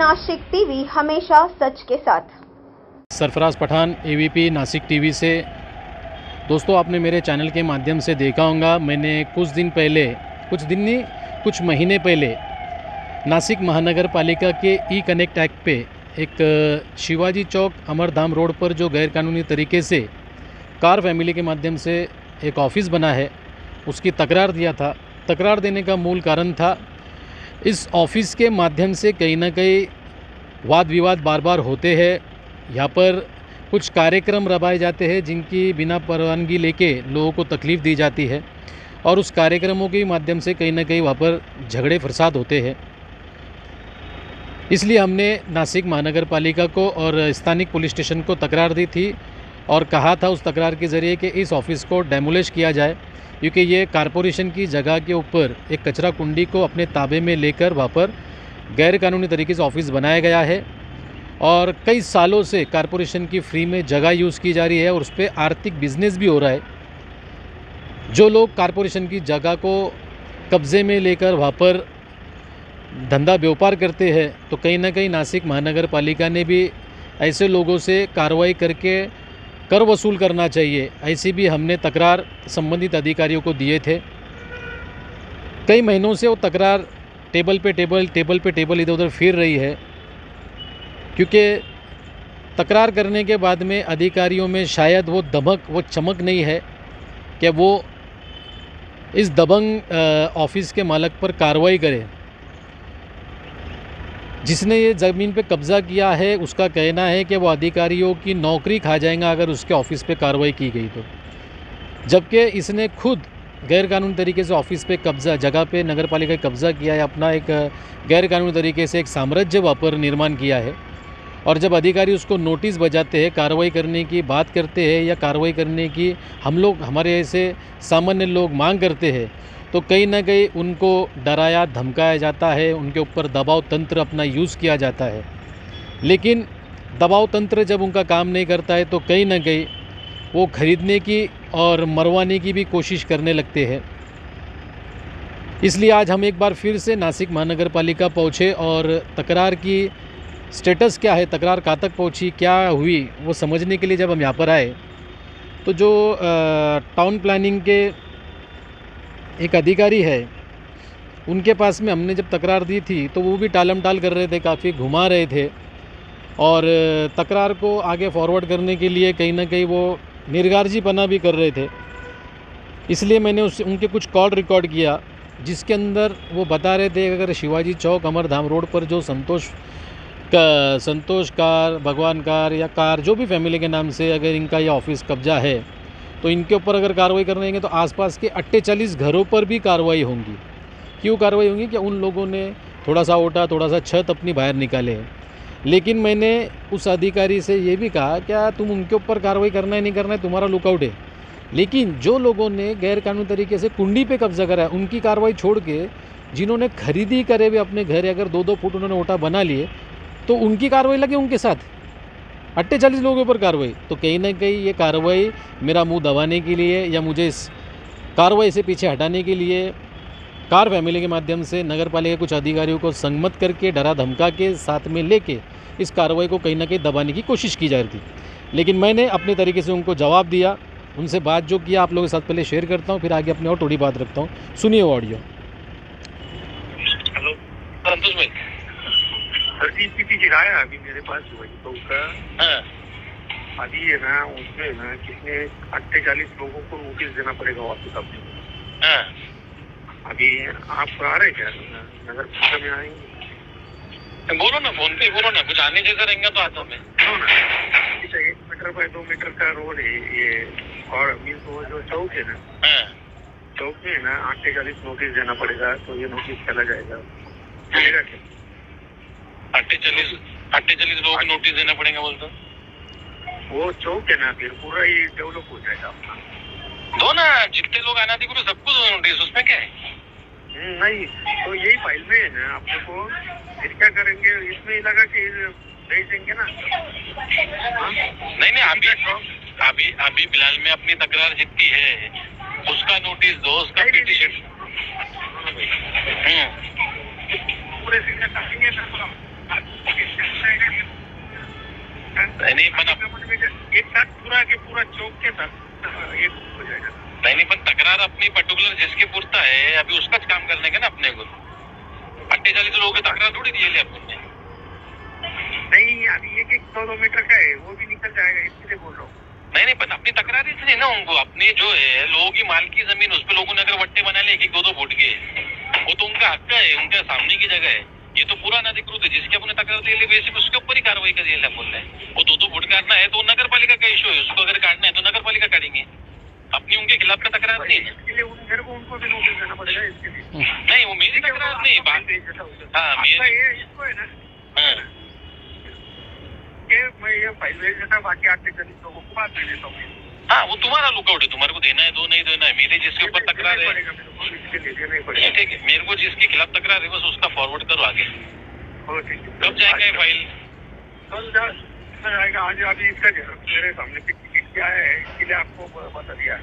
Nashik TV, हमेशा सच के साथ। सरफराज पठान, एवीपी नासिक टीवी से। दोस्तों, आपने मेरे चैनल के माध्यम से देखा होगा, मैंने कुछ महीने पहले नासिक महानगर पालिका के ई कनेक्ट एक्ट पे एक शिवाजी चौक अमरधाम रोड पर जो गैरकानूनी तरीके से कार फैमिली के माध्यम से एक ऑफ़िस बना है, उसकी तकरार दिया था। तकरार देने का मूल कारण था, इस ऑफ़िस के माध्यम से कहीं ना कहीं वाद विवाद बार बार होते हैं। यहाँ पर कुछ कार्यक्रम रवाए जाते हैं जिनकी बिना परवानगी लेके लोगों को तकलीफ़ दी जाती है, और उस कार्यक्रमों के माध्यम से कहीं ना कहीं वहाँ पर झगड़े फसाद होते हैं। इसलिए हमने नासिक महानगर पालिका को और स्थानिक पुलिस स्टेशन को तकरार दी थी और कहा था उस तकरार के ज़रिए कि इस ऑफ़िस को डेमोलिश किया जाए, क्योंकि ये कारपोरेशन की जगह के ऊपर एक कचरा कुंडी को अपने ताबे में लेकर वहाँ पर गैरकानूनी तरीके से ऑफ़िस बनाया गया है, और कई सालों से कारपोरेशन की फ्री में जगह यूज़ की जा रही है और उस पर आर्थिक बिजनेस भी हो रहा है। जो लोग कारपोरेशन की जगह को कब्ज़े में लेकर वहाँ पर धंधा व्यापार करते हैं, तो कहीं ना कहीं नासिक महानगर पालिका ने भी ऐसे लोगों से कार्रवाई करके कर वसूल करना चाहिए। ऐसी भी हमने तकरार संबंधित अधिकारियों को दिए थे। कई महीनों से वो तकरार टेबल पे टेबल इधर उधर फिर रही है, क्योंकि तकरार करने के बाद में अधिकारियों में शायद वो चमक नहीं है कि वो इस दबंग ऑफिस के मालिक पर कार्रवाई करे। जिसने ये ज़मीन पे कब्ज़ा किया है, उसका कहना है कि वो अधिकारियों की नौकरी खा जाएगा अगर उसके ऑफ़िस पे कार्रवाई की गई तो, जबकि इसने खुद गैरकानूनी तरीके से ऑफ़िस पे कब्ज़ा, जगह पे नगर पालिका कब्ज़ा किया है, अपना एक गैरकानूनी तरीके से एक साम्राज्य वहाँ पर निर्माण किया है। और जब अधिकारी उसको नोटिस बजाते हैं, कार्रवाई करने की बात करते हैं या कार्रवाई करने की हमारे ऐसे सामान्य लोग मांग करते हैं, तो कहीं ना कहीं उनको डराया धमकाया जाता है, उनके ऊपर दबाव तंत्र अपना यूज़ किया जाता है। लेकिन दबाव तंत्र जब उनका काम नहीं करता है तो कहीं ना कहीं वो खरीदने की और मरवाने की भी कोशिश करने लगते हैं। इसलिए आज हम एक बार फिर से नासिक महानगर पालिका पहुँचे और तकरार की स्टेटस क्या है, तकरार कहाँ तक पहुँची, क्या हुई, वो समझने के लिए जब हम यहाँ पर आए, तो जो टाउन प्लानिंग के एक अधिकारी है, उनके पास में हमने जब तकरार दी थी तो वो भी टालम टाल कर रहे थे, काफ़ी घुमा रहे थे, और तकरार को आगे फॉरवर्ड करने के लिए कहीं ना कहीं वो निर्गार्जीपना भी कर रहे थे। इसलिए मैंने उनके कुछ कॉल रिकॉर्ड किया, जिसके अंदर वो बता रहे थे अगर शिवाजी चौक अमरधाम रोड पर जो संतोष कार, भगवान कार या कार, जो भी फैमिली के नाम से अगर इनका ये ऑफिस कब्जा है, तो इनके ऊपर अगर कार्रवाई करने तो आसपास के 48 घरों पर भी कार्रवाई होंगी। क्यों कार्रवाई होंगी? कि उन लोगों ने थोड़ा सा ओटा, थोड़ा सा छत अपनी बाहर निकाले हैं। लेकिन मैंने उस अधिकारी से ये भी कहा, क्या तुम उनके ऊपर कार्रवाई करना है नहीं करना है, तुम्हारा लुकआउट है। लेकिन जो लोगों ने गैरकानूनी तरीके से कुंडी पे कब्जा करा है, उनकी कार्रवाई छोड़ के जिन्होंने खरीदी करे हुए अपने घर, अगर 2-2 फुट उन्होंने ओटा बना लिए, तो उनकी कार्रवाई लगे उनके साथ 48 लोगों पर कार्रवाई। तो कहीं ना कहीं ये कार्रवाई मेरा मुंह दबाने के लिए या मुझे इस कार्रवाई से पीछे हटाने के लिए कार फैमिली के माध्यम से नगर पालिका के कुछ अधिकारियों को संगमत करके, डरा धमका के साथ में लेके इस कार्रवाई को कहीं ना कहीं दबाने की कोशिश की जा रही थी। लेकिन मैंने अपने तरीके से उनको जवाब दिया, उनसे बात जो किया आप लोगों के साथ पहले शेयर करता हूँ, फिर आगे अपनी और थोड़ी बात रखता हूँ। सुनिए वो ऑडियो। हेलो संतोष भाई, अर्जी स्थिति गिराया अभी मेरे पास वही तो उसका अभी है ना, उसमें ना कितने 48 लोगों को नोटिस देना पड़ेगा वापस अपने। अभी आप आ रहे क्या नगर पालिका में? आएंगे? बोलो ना, फोन पे बोलो ना, कुछ आने जैसा रहेंगे तो आता हूँ मैं। 1 मीटर बाय 2 मीटर का रोड है ये, और मीन्स वो जो चौक है ना, चौक में ना 48 नोटिस देना पड़ेगा, तो ये नोटिस चला जाएगा, चलेगा क्या? 48 लोगों को नोटिस देना पड़ेगा बोलते? वो चौक है ना, फिर पूरा ही डेवलप हो जाएगा अपना। दो ना, जितने लोग आना थी सबको दो नोटिस, उसमें क्या है? नहीं, तो यही फाइल में है ना, अपने को फिर क्या करेंगे, इसमें ही लगा कि भेज देंगे ना। नहीं, अभी फिलहाल में अपनी तकरार जितनी है उसका नोटिस दो, उसका पिटीशन पूरे नहीं पण एक साथ पूरा के पूरा चौक के साथ एक हो जाएगा। नहीं पण तक्रार अपनी पर्टिकुलर जिसके पुरता है अभी उसका काम करने का ना अपने को 48 लोगों की तक्रार थोड़ी दी है अपन ने। नहीं अभी एक 100 मीटर का है वो भी निकल जाएगा इसलिए बोल रहा हूँ। नहीं पण अपनी तक्रार इसलिए ना उनको अपनी जो है लोगों की माल की जमीन उस पर लोगों ने अगर वट्टे बना ले 1-2 फुट के वो तो उनका हक है उनके सामने की जगह है। ये तो पूरा अनधिकृत है जिसके अपने तक्रार दे ली वैसे उसके ऊपर ही कार्रवाई करिए अपन ने। वो 2-2 फुट काटना है तो नगर पालिका का इशू है उसको अगर काटना है तो नगर पालिका काटेंगे अपनी उनके खिलाफ का तकरार नहीं है। इसके लिए मेरे को उनको भी नोटिस देना पड़ेगा इसके लिए। नहीं वो मेरी तकरार नहीं हाँ मेरी इसको है ना कि मैं ये फाइल भेज देता बाकी 48 लोगों को बात दे देता हूँ। हाँ वो तुम्हारा लुकआउट है तुम्हारे को देना है दो नहीं देना है मेरे जिसके ऊपर तकरार है ठीक है मेरे को जिसके खिलाफ तकरार है बस उसका फॉरवर्ड करो आगे। कब जाएगा ये फाइल? कल जाएगा आज अभी इसका मेरे सामने टिकट क्या है इसके लिए आपको बता दिया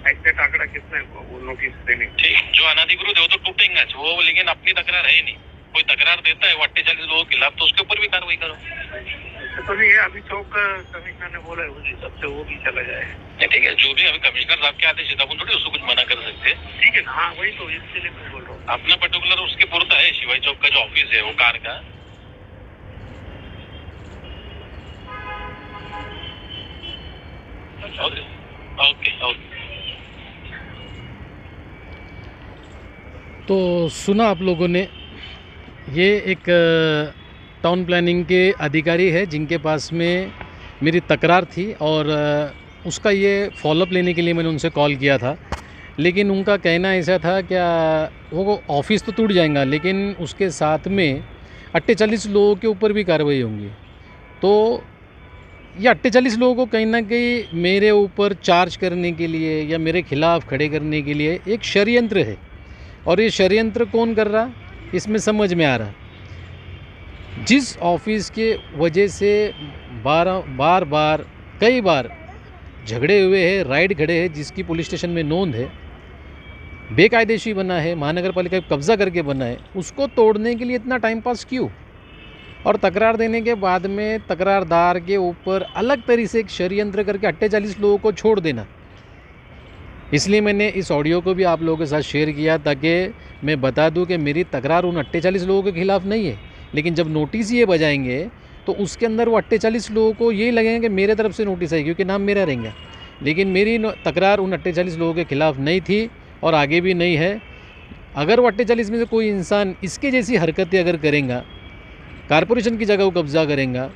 एग्जैक्ट आंकड़ा कितना है वो नोटिस देने। ठीक जो अनाधिकृत है वो तो टूटेंगे वो लेकिन अपनी तकरार है ही नहीं। कोई तकरार देता है 48 लोगों के खिलाफ तो उसके ऊपर भी कार्रवाई करो। तो ये अभी चौक कमिश्नर ने बोला है उस हिसाब से वो भी चला जाए। ठीक है जो भी अभी कमिश्नर साहब के आदेश है अपन थोड़ी उसको कुछ मना कर सकते हैं। ठीक है ना हाँ वही तो इसके लिए मैं बोल रहा हूँ। अपना पर्टिकुलर उसके पुरता है शिवाजी चौक का जो ऑफिस है वो कार का ओके ओके ओके। तो सुना आप लोगों ने ये एक टाउन प्लानिंग के अधिकारी है जिनके पास में मेरी तकरार थी और उसका ये फॉलोअप लेने के लिए मैंने उनसे कॉल किया था। लेकिन उनका कहना ऐसा था क्या वो ऑफिस तो टूट जाएगा लेकिन उसके साथ में 48 लोगों के ऊपर भी कार्रवाई होंगी। तो ये 48 लोगों को कहीं ना कहीं मेरे ऊपर चार्ज करने के लिए या मेरे खिलाफ़ खड़े करने के लिए एक षड्यंत्र है और ये षड्यंत्र कौन कर रहा इसमें समझ में आ रहा। जिस ऑफिस के वजह से बार कई बार झगड़े हुए हैं राइड खड़े हैं जिसकी पुलिस स्टेशन में नोंद है बेकायदेशी बना है महानगर पालिका कब्जा करके बना है उसको तोड़ने के लिए इतना टाइम पास क्यों और तकरार देने के बाद में तकरारदार के ऊपर अलग तरीके से एक षड्यंत्र करके 48 लोगों को छोड़ देना। इसलिए मैंने इस ऑडियो को भी आप लोगों के साथ शेयर किया ताकि मैं बता दूं कि मेरी तकरार उन 48 लोगों के खिलाफ़ नहीं है लेकिन जब नोटिस ये बजाएंगे तो उसके अंदर वो 48 लोगों को ये लगेगा कि मेरे तरफ से नोटिस है क्योंकि नाम मेरा रहेगा। लेकिन मेरी तकरार उन 48 लोगों के खिलाफ़ नहीं थी और आगे भी नहीं है। अगर वो 48 में से कोई इंसान इसके जैसी हरकतें अगर करेगा कारपोरेशन की जगह को कब्जा करेगा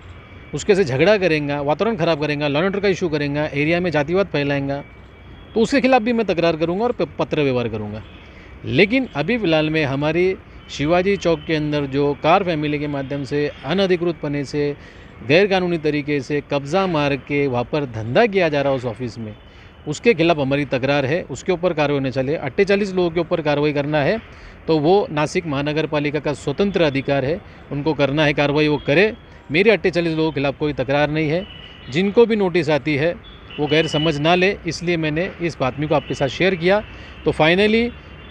उसके से झगड़ा करेगा वातावरण ख़राब करेगा लॉ एंड ऑर्डर का इशू करेगा एरिया में जातिवाद फैलाएगा तो उसके खिलाफ़ भी मैं तकरार करूँगा और पत्र व्यवहार करूँगा। लेकिन अभी फ़िलहाल में हमारी शिवाजी चौक के अंदर जो कार फैमिली के माध्यम से अनधिकृत पने से गैरकानूनी तरीके से कब्ज़ा मार के वहाँ पर धंधा किया जा रहा है उस ऑफिस में उसके खिलाफ़ हमारी तकरार है उसके ऊपर कार्रवाई होने चले। 48 लोगों के ऊपर कार्रवाई करना है तो वो नासिक महानगर पालिका का स्वतंत्र अधिकार है उनको करना है कार्रवाई वो करे। मेरे 48 लोगों के खिलाफ़ कोई तकरार नहीं है। जिनको भी नोटिस आती है वो गैर समझ ना ले इसलिए मैंने इस बातमी को आपके साथ शेयर किया। तो फाइनली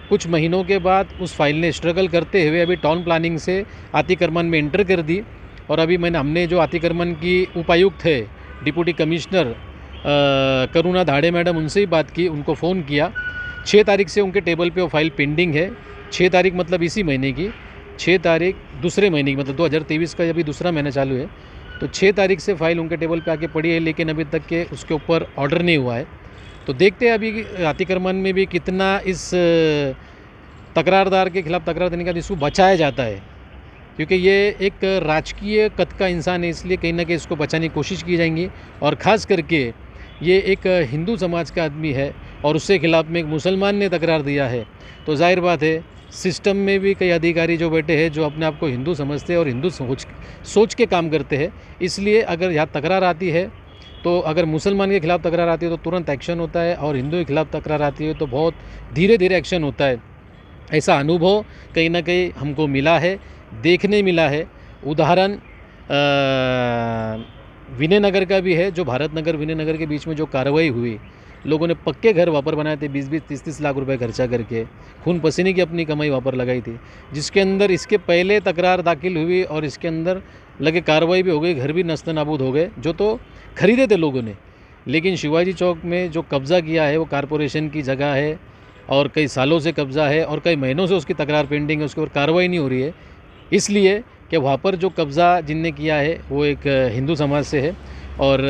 कुछ महीनों के बाद उस फाइल ने स्ट्रगल करते हुए अभी टाउन प्लानिंग से अतिक्रमण में एंटर कर दी और अभी हमने जो अतिक्रमण की उपायुक्त है डिप्टी कमिश्नर करुणा धाड़े मैडम उनसे ही बात की उनको फ़ोन किया। 6 तारीख से उनके टेबल पे वो फाइल पेंडिंग है। 6 तारीख मतलब इसी महीने की 6 तारीख दूसरे महीने की मतलब 2023 का अभी दूसरा महीना चालू है तो 6 तारीख से फाइल उनके टेबल पे आके पड़ी है लेकिन अभी तक के उसके ऊपर ऑर्डर नहीं हुआ है। तो देखते हैं अभी अतिक्रमण में भी कितना इस तकरारदार के खिलाफ तकरार देने का इसको बचाया जाता है क्योंकि ये एक राजकीय कद का इंसान है इसलिए कहीं ना कहीं इसको बचाने की कोशिश की जाएंगी। और ख़ास करके ये एक हिंदू समाज का आदमी है और उसके खिलाफ़ में एक मुसलमान ने तकरार दिया है तो जाहिर बात है सिस्टम में भी कई अधिकारी जो बैठे हैं जो अपने आप को हिंदू समझते हैं और हिंदू सोच के काम करते हैं। इसलिए अगर यहाँ तकरार आती है तो अगर मुसलमान के खिलाफ़ तकरार आती है तो तुरंत एक्शन होता है और हिंदू के खिलाफ़ तकरार आती है तो बहुत धीरे धीरे एक्शन होता है। ऐसा अनुभव कहीं ना कहीं हमको मिला है देखने मिला है। उदाहरण विनय नगर का भी है जो भारत नगर विनय नगर के बीच में जो कार्रवाई हुई लोगों ने पक्के घर वहाँ पर बनाए थे, 20-20, 30-30 लाख रुपए खर्चा करके, खून पसीने की अपनी कमाई वहाँ पर लगाई थी, जिसके अंदर इसके पहले तकरार दाखिल हुई और इसके अंदर लगे कार्रवाई भी हो गई, घर भी नस्त-ए-नाबूद हो गए, जो तो खरीदे थे लोगों ने। लेकिन शिवाजी चौक में जो कब्ज़ा किया है वो कारपोरेशन की जगह है और कई सालों से कब्ज़ा है और कई महीनों से उसकी तकरार पेंडिंग है, उसके ऊपर कार्रवाई नहीं हो रही है, इसलिए कि वहाँ पर जो कब्ज़ा जिनने किया है वो एक हिंदू समाज से है और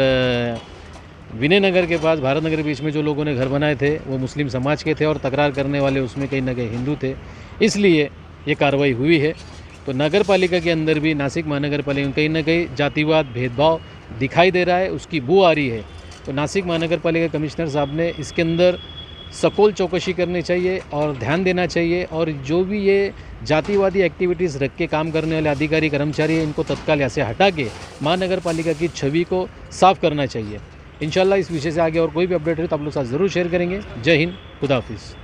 विनय नगर के पास भारत नगर के बीच में जो लोगों ने घर बनाए थे वो मुस्लिम समाज के थे और तकरार करने वाले उसमें कहीं ना कहीं हिंदू थे, इसलिए ये कार्रवाई हुई है। तो नगर पालिका के अंदर भी, नासिक महानगर पालिका में कहीं ना कहीं जातिवाद भेदभाव दिखाई दे रहा है, उसकी बू आ रही है। तो नासिक महानगर पालिका कमिश्नर साहब ने इसके अंदर सकोल चौकसी करनी चाहिए और ध्यान देना चाहिए और जो भी ये जातिवादी एक्टिविटीज़ रख के काम करने वाले अधिकारी कर्मचारी हैं इनको तत्काल यहाँ से हटा के महानगर पालिका की छवि को साफ करना चाहिए। इंशाल्लाह इस विषय से आगे और कोई भी अपडेट है तो आप लोग साथ ज़रूर शेयर करेंगे। जय हिंद, खुदा हाफिज़।